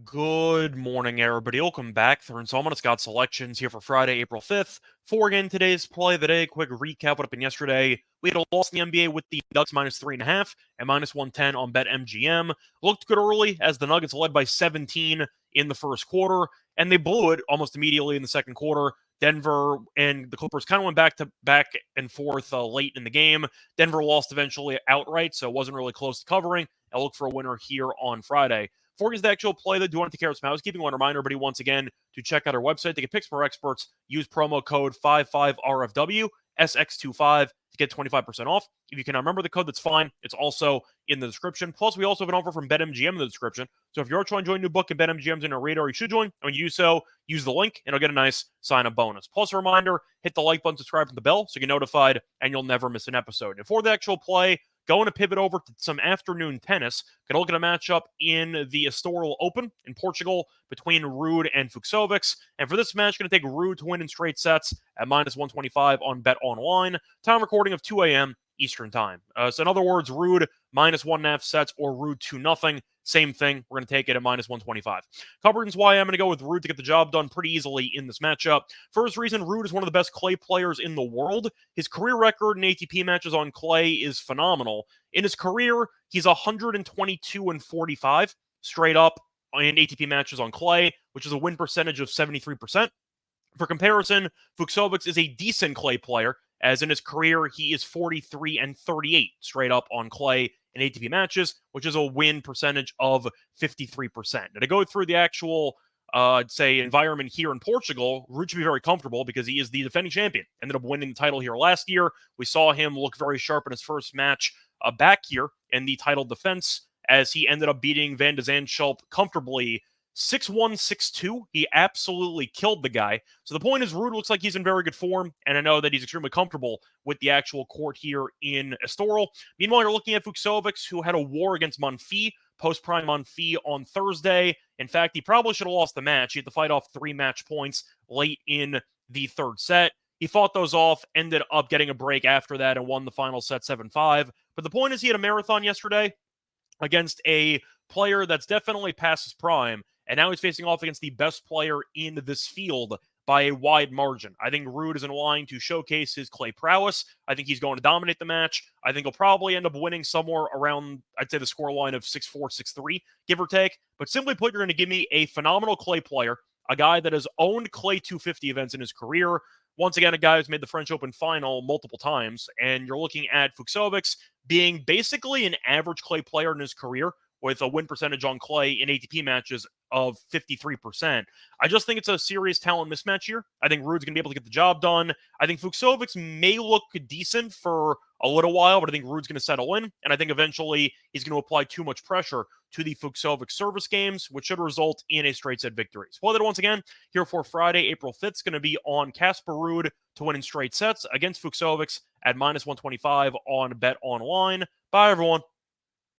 Good morning, everybody. Welcome back. Third installment of Scott's Selections here for Friday, April 5th. For again, today's play of the day. Quick recap what happened yesterday. We had a loss in the NBA with the Ducks minus 3.5 and minus 110 on BetMGM. Looked good early as the Nuggets led by 17 in the first quarter, and they blew it almost immediately in the second quarter. Denver and the Clippers kind of went back and forth late in the game. Denver lost eventually outright, so it wasn't really close to covering. I'll look for a winner here on Friday. Before we get to the actual play, though, do want to take care of some housekeeping. One reminder, everybody, once again, to check out our website. They get picks from our experts. Use promo code 55RFW, SX25, to get 25% off. If you cannot remember the code, that's fine. It's also in the description. Plus, we also have an offer from BetMGM in the description. So if you're trying to join a new book and BetMGM's in your radar, you should join. And when you do so, use the link, and you'll get a nice sign-up bonus. Plus, a reminder, hit the like button, subscribe to the bell, so you get notified, and you'll never miss an episode. And for the actual play, going to pivot over to some afternoon tennis. Going to look at a matchup in the Estoril Open in Portugal between Ruud and Fucsovics. And for this match, going to take Ruud to win in straight sets at minus 125 on Bet Online. Time recording of 2 a.m. Eastern Time. So in other words, Ruud minus 1.5 sets or Ruud 2-0. Same thing. We're going to take it at minus 125. Couple reasons why I'm going to go with Ruud to get the job done pretty easily in this matchup. First reason, Ruud is one of the best clay players in the world. His career record in ATP matches on clay is phenomenal. In his career, he's 122-45 straight up in ATP matches on clay, which is a win percentage of 73%. For comparison, Fucsovics is a decent clay player, as in his career, he is 43-38 straight up on clay in ATP matches, which is a win percentage of 53%. Now, to go through the actual, environment here in Portugal, Ruud should be very comfortable because he is the defending champion. Ended up winning the title here last year. We saw him look very sharp in his first match back here in the title defense, as he ended up beating Van de Zandschulp comfortably 6-1, 6-2. He absolutely killed the guy. So the point is, Ruud looks like he's in very good form, and I know that he's extremely comfortable with the actual court here in Estoril. Meanwhile, you're looking at Fucsovics, who had a war against Monfils, post-prime Monfils on Thursday. In fact, he probably should have lost the match. He had to fight off 3 match points late in the third set. He fought those off, ended up getting a break after that, and won the final set 7-5. But the point is, he had a marathon yesterday against a player that's definitely past his prime, and now he's facing off against the best player in this field by a wide margin. I think Ruud is in line to showcase his clay prowess. I think he's going to dominate the match. I think he'll probably end up winning somewhere around, I'd say, the scoreline of 6-4, 6-3, give or take. But simply put, you're going to give me a phenomenal clay player, a guy that has owned clay 250 events in his career. Once again, a guy who's made the French Open final multiple times. And you're looking at Fucsovics being basically an average clay player in his career, with a win percentage on clay in ATP matches of 53%. I just think it's a serious talent mismatch here. I think Ruud's going to be able to get the job done. I think Fucsovics may look decent for a little while, but I think Ruud's going to settle in, and I think eventually he's going to apply too much pressure to the Fucsovics service games, which should result in a straight set victory. Spoiler once again, here for Friday, April 5th, is going to be on Casper Ruud to win in straight sets against Fucsovics at minus 125 on Bet Online. Bye, everyone.